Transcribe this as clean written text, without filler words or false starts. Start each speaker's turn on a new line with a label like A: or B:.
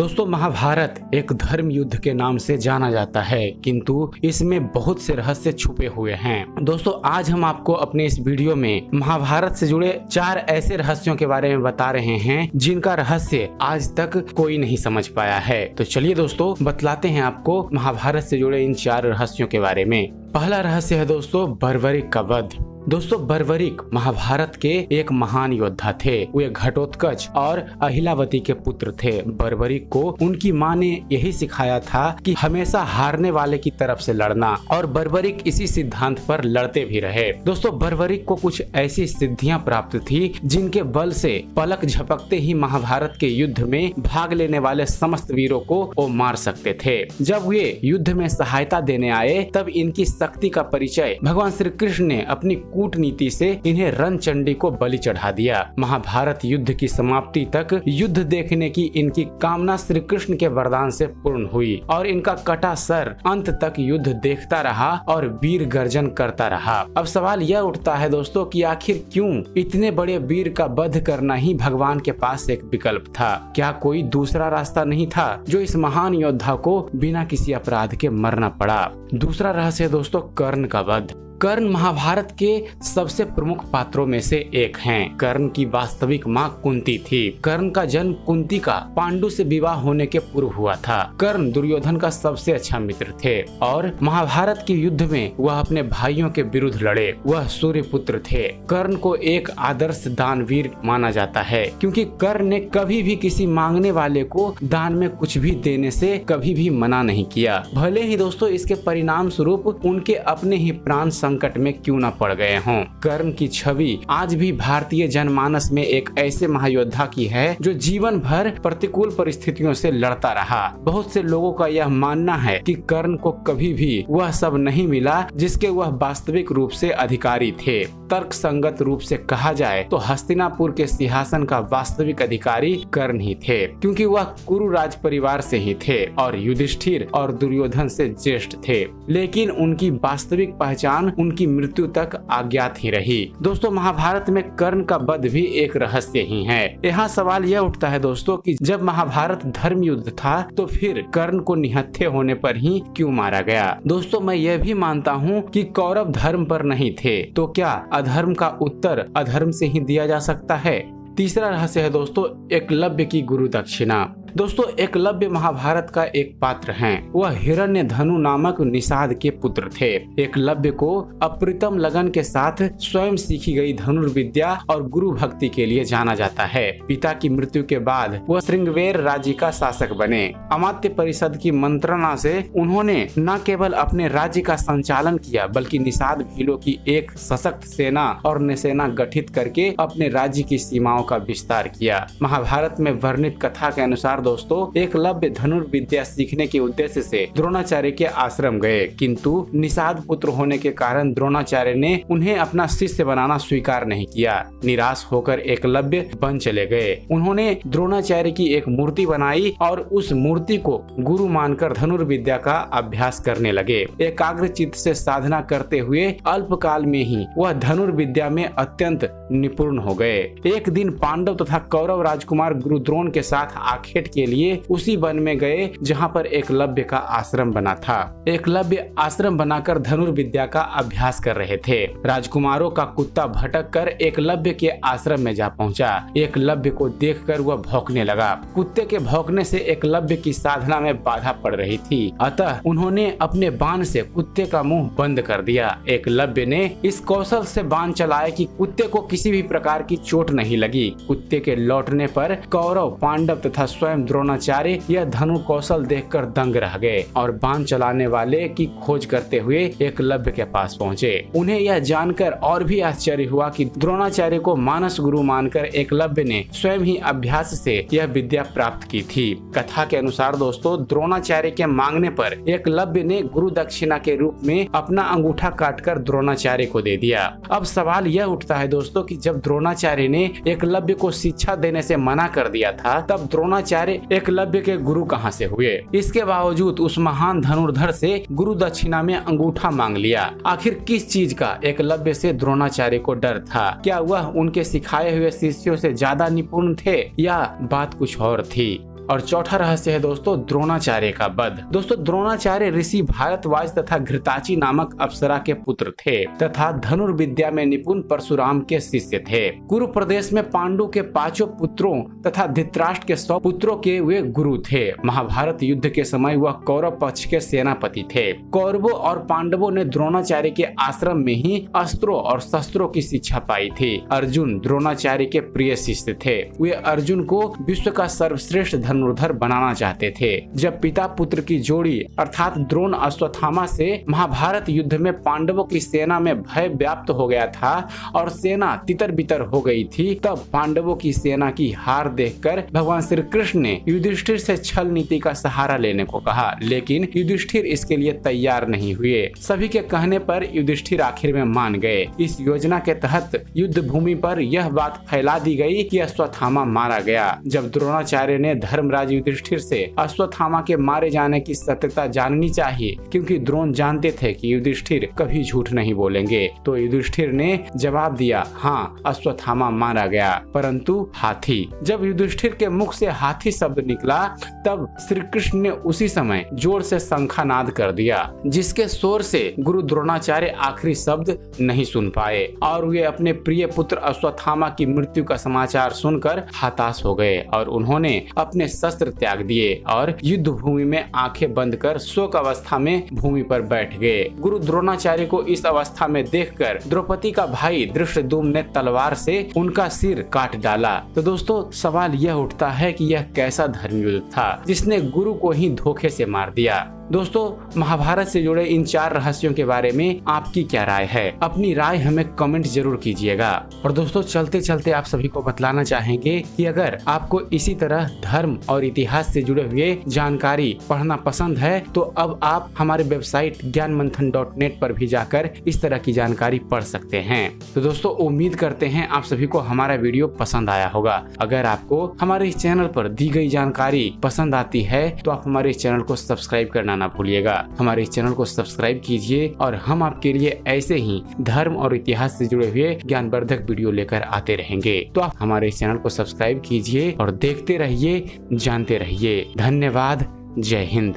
A: दोस्तों महाभारत एक धर्म युद्ध के नाम से जाना जाता है, किंतु इसमें बहुत से रहस्य छुपे हुए हैं। दोस्तों आज हम आपको अपने इस वीडियो में महाभारत से जुड़े 4 ऐसे रहस्यों के बारे में बता रहे हैं जिनका रहस्य आज तक कोई नहीं समझ पाया है। तो चलिए दोस्तों बतलाते हैं आपको महाभारत से जुड़े इन 4 रहस्यों के बारे में। पहला रहस्य है दोस्तों बर्बरिक का वध। दोस्तों बर्बरिक महाभारत के एक महान योद्धा थे। वे घटोत्कच और अहिलावती के पुत्र थे। बर्बरिक को उनकी माँ ने यही सिखाया था कि हमेशा हारने वाले की तरफ से लड़ना, और बर्बरिक इसी सिद्धांत पर लड़ते भी रहे। दोस्तों बर्बरिक को कुछ ऐसी सिद्धियां प्राप्त थी जिनके बल से पलक झपकते ही महाभारत के युद्ध में भाग लेने वाले समस्त वीरों को वो मार सकते थे। जब वे युद्ध में सहायता देने आए तब इनकी शक्ति का परिचय भगवान श्री कृष्ण ने अपनी कूटनीति से इन्हें रणचंडी को बलि चढ़ा दिया। महाभारत युद्ध की समाप्ति तक युद्ध देखने की इनकी कामना श्री कृष्ण के वरदान से पूर्ण हुई और इनका कटा सर अंत तक युद्ध देखता रहा और वीर गर्जन करता रहा। अब सवाल यह उठता है दोस्तों कि आखिर क्यों इतने बड़े वीर का वध करना ही भगवान के पास एक विकल्प था? क्या कोई दूसरा रास्ता नहीं था जो इस महान योद्धा को बिना किसी अपराध के मरना पड़ा? दूसरा रहस्य दोस्तों कर्ण का वध। कर्ण महाभारत के सबसे प्रमुख पात्रों में से एक हैं। कर्ण की वास्तविक मां कुंती थी। कर्ण का जन्म कुंती का पांडु से विवाह होने के पूर्व हुआ था। कर्ण दुर्योधन का सबसे अच्छा मित्र थे और महाभारत के युद्ध में वह अपने भाइयों के विरुद्ध लड़े। वह सूर्य पुत्र थे। कर्ण को एक आदर्श दानवीर माना जाता है क्योंकि कर्ण ने कभी भी किसी मांगने वाले को दान में कुछ भी देने से कभी भी मना नहीं किया, भले ही दोस्तों इसके परिणाम स्वरूप उनके अपने ही प्राण संकट में क्यों न पड़ गए हों। कर्ण की छवि आज भी भारतीय जनमानस में एक ऐसे महायोद्धा की है जो जीवन भर प्रतिकूल परिस्थितियों से लड़ता रहा। बहुत से लोगों का यह मानना है कि कर्ण को कभी भी वह सब नहीं मिला जिसके वह वास्तविक रूप से अधिकारी थे। तर्क संगत रूप से कहा जाए तो हस्तिनापुर के सिंहासन का वास्तविक अधिकारी कर्ण ही थे, क्योंकि वह कुरु राज परिवार से ही थे और युधिष्ठिर और दुर्योधन से ज्येष्ठ थे। लेकिन उनकी वास्तविक पहचान उनकी मृत्यु तक अज्ञात ही रही। दोस्तों महाभारत में कर्ण का वध भी एक रहस्य ही है। यहाँ सवाल यह उठता है दोस्तों कि जब महाभारत धर्म युद्ध था तो फिर कर्ण को निहत्थे होने पर ही क्यों मारा गया? दोस्तों मैं यह भी मानता हूँ कि कौरव धर्म पर नहीं थे, तो क्या अधर्म का उत्तर अधर्म से ही दिया जा सकता है? तीसरा रहस्य है दोस्तों एकलव्य की गुरु दक्षिणा। दोस्तों एकलव्य महाभारत का एक पात्र हैं। वह हिरण्यधनु नामक निषाद के पुत्र थे। एकलव्य को अप्रतिम लगन के साथ स्वयं सीखी गई धनुर्विद्या और गुरु भक्ति के लिए जाना जाता है। पिता की मृत्यु के बाद वह श्रृंगवेर राज्य का शासक बने। अमात्य परिषद की मंत्रणा से उन्होंने न केवल अपने राज्य का संचालन किया बल्कि निषाद भीलों की एक सशक्त सेना और नौसेना गठित करके अपने राज्य की सीमाओं का विस्तार किया। महाभारत में वर्णित कथा के अनुसार दोस्तों एकलव्य धनुर्विद्या सीखने के उद्देश्य से द्रोणाचार्य के आश्रम गए, किंतु निषाद पुत्र होने के कारण द्रोणाचार्य ने उन्हें अपना शिष्य बनाना स्वीकार नहीं किया। निराश होकर एकलव्य वन चले गए। उन्होंने द्रोणाचार्य की एक मूर्ति बनाई और उस मूर्ति को गुरु मानकर धनुर्विद्या का अभ्यास करने लगे। एकाग्र चित्त से साधना करते हुए अल्पकाल में ही वह धनुर्विद्या में अत्यंत निपुण हो गए। एक दिन पांडव तथा कौरव राजकुमार गुरु द्रोण के साथ आखेट के लिए उसी वन में गए जहां पर एकलव्य का आश्रम बना था। एकलव्य आश्रम बनाकर धनुर्विद्या का अभ्यास कर रहे थे। राजकुमारों का कुत्ता भटक कर एकलव्य के आश्रम में जा पहुंचा। एकलव्य को देखकर वह भौंकने लगा। कुत्ते के भौंकने से एकलव्य की साधना में बाधा पड़ रही थी, अतः उन्होंने अपने बाण से कुत्ते का मुंह बंद कर दिया। एकलव्य ने इस कौशल से बाण चलाया कि कुत्ते को किसी भी प्रकार की चोट नहीं लगी। कुत्ते के लौटने पर कौरव, पांडव तथा स्वयं द्रोणाचार्य यह धनु कौशल देखकर दंग रह गए और बाण चलाने वाले की खोज करते हुए एकलव्य के पास पहुंचे। उन्हें यह जानकर और भी आश्चर्य हुआ कि द्रोणाचार्य को मानस गुरु मानकर एकलव्य ने स्वयं ही अभ्यास से यह विद्या प्राप्त की थी। कथा के अनुसार दोस्तों द्रोणाचार्य के मांगने पर एकलव्य ने गुरु दक्षिणा के रूप में अपना अंगूठा काटकर द्रोणाचार्य को दे दिया। अब सवाल यह उठता है दोस्तों कि जब द्रोणाचार्य ने एकलव्य को शिक्षा देने से मना कर दिया था तब द्रोणाचार्य एकलव्य के गुरु कहां से हुए? इसके बावजूद उस महान धनुर्धर से गुरु दक्षिणा में अंगूठा मांग लिया। आखिर किस चीज का एकलव्य से द्रोणाचार्य को डर था? क्या वह उनके सिखाए हुए शिष्यों से ज्यादा निपुण थे या बात कुछ और थी? और चौथा रहस्य है दोस्तों द्रोणाचार्य का वध। दोस्तों द्रोणाचार्य ऋषि भारद्वाज तथा घृताची नामक अप्सरा के पुत्र थे तथा धनुर्विद्या में निपुण परशुराम के शिष्य थे। कुरु प्रदेश में पांडु के 5 पुत्रों तथा धृतराष्ट्र के 100 पुत्रों के वे गुरु थे। महाभारत युद्ध के समय वह कौरव पक्ष के सेनापति थे। कौरवों और पांडवों ने द्रोणाचार्य के आश्रम में ही अस्त्रों और शस्त्रों की शिक्षा पाई थी। अर्जुन द्रोणाचार्य के प्रिय शिष्य थे। वे अर्जुन को विश्व का सर्वश्रेष्ठ धनुर्धर बनाना चाहते थे। जब पिता पुत्र की जोड़ी अर्थात द्रोण अश्वत्थामा से महाभारत युद्ध में पांडवों की सेना में भय व्याप्त हो गया था और सेना तितर बितर हो गई थी, तब पांडवों की सेना की हार देखकर भगवान श्री कृष्ण ने युधिष्ठिर से छल नीति का सहारा लेने को कहा, लेकिन युधिष्ठिर इसके लिए तैयार नहीं हुए। सभी के कहने पर युधिष्ठिर आखिर में मान गए। इस योजना के तहत युद्ध भूमि पर यह बात फैला दी गई कि अश्वत्थामा मारा गया। जब द्रोणाचार्य ने धर्मराज युधिष्ठिर से अश्वत्थामा के मारे जाने की सत्यता जाननी चाहिए, क्योंकि द्रोण जानते थे कि युधिष्ठिर कभी झूठ नहीं बोलेंगे, तो युधिष्ठिर ने जवाब दिया, हाँ अश्वत्थामा मारा गया, परंतु हाथी। जब युधिष्ठिर के मुख से हाथी शब्द निकला तब श्री कृष्ण ने उसी समय जोर से शंखानाद कर दिया, जिसके शोर से गुरु द्रोणाचार्य आखिरी शब्द नहीं सुन पाए और वे अपने प्रिय पुत्र अश्वत्थामा की मृत्यु का समाचार सुनकर हताश हो गए और उन्होंने अपने शस्त्र त्याग दिए और युद्ध भूमि में आंखें बंद कर शोक अवस्था में भूमि पर बैठ गए। गुरु द्रोणाचार्य को इस अवस्था में देखकर द्रौपदी का भाई धृष्टद्युम्न ने तलवार से उनका सिर काट डाला। तो दोस्तों सवाल यह उठता है कि यह कैसा धर्मयुद्ध था जिसने गुरु को ही धोखे से मार दिया। दोस्तों महाभारत से जुड़े इन 4 रहस्यों के बारे में आपकी क्या राय है? अपनी राय हमें कमेंट जरूर कीजिएगा। और दोस्तों चलते चलते आप सभी को बतलाना चाहेंगे कि अगर आपको इसी तरह धर्म और इतिहास से जुड़े हुए जानकारी पढ़ना पसंद है तो अब आप हमारे वेबसाइट ज्ञानमंथन.net पर भी जाकर इस तरह की जानकारी पढ़ सकते हैं। तो दोस्तों उम्मीद करते हैं आप सभी को हमारा वीडियो पसंद आया होगा। अगर आपको हमारे इस चैनल पर दी गई जानकारी पसंद आती है तो आप हमारे इस चैनल को सब्सक्राइब करना ना भूलिएगा। हमारे इस चैनल को सब्सक्राइब कीजिए और हम आपके लिए ऐसे ही धर्म और इतिहास से जुड़े हुए ज्ञानवर्धक वीडियो लेकर आते रहेंगे। तो आप हमारे इस चैनल को सब्सक्राइब कीजिए और देखते रहिए, जानते रहिए। धन्यवाद। जय हिंद।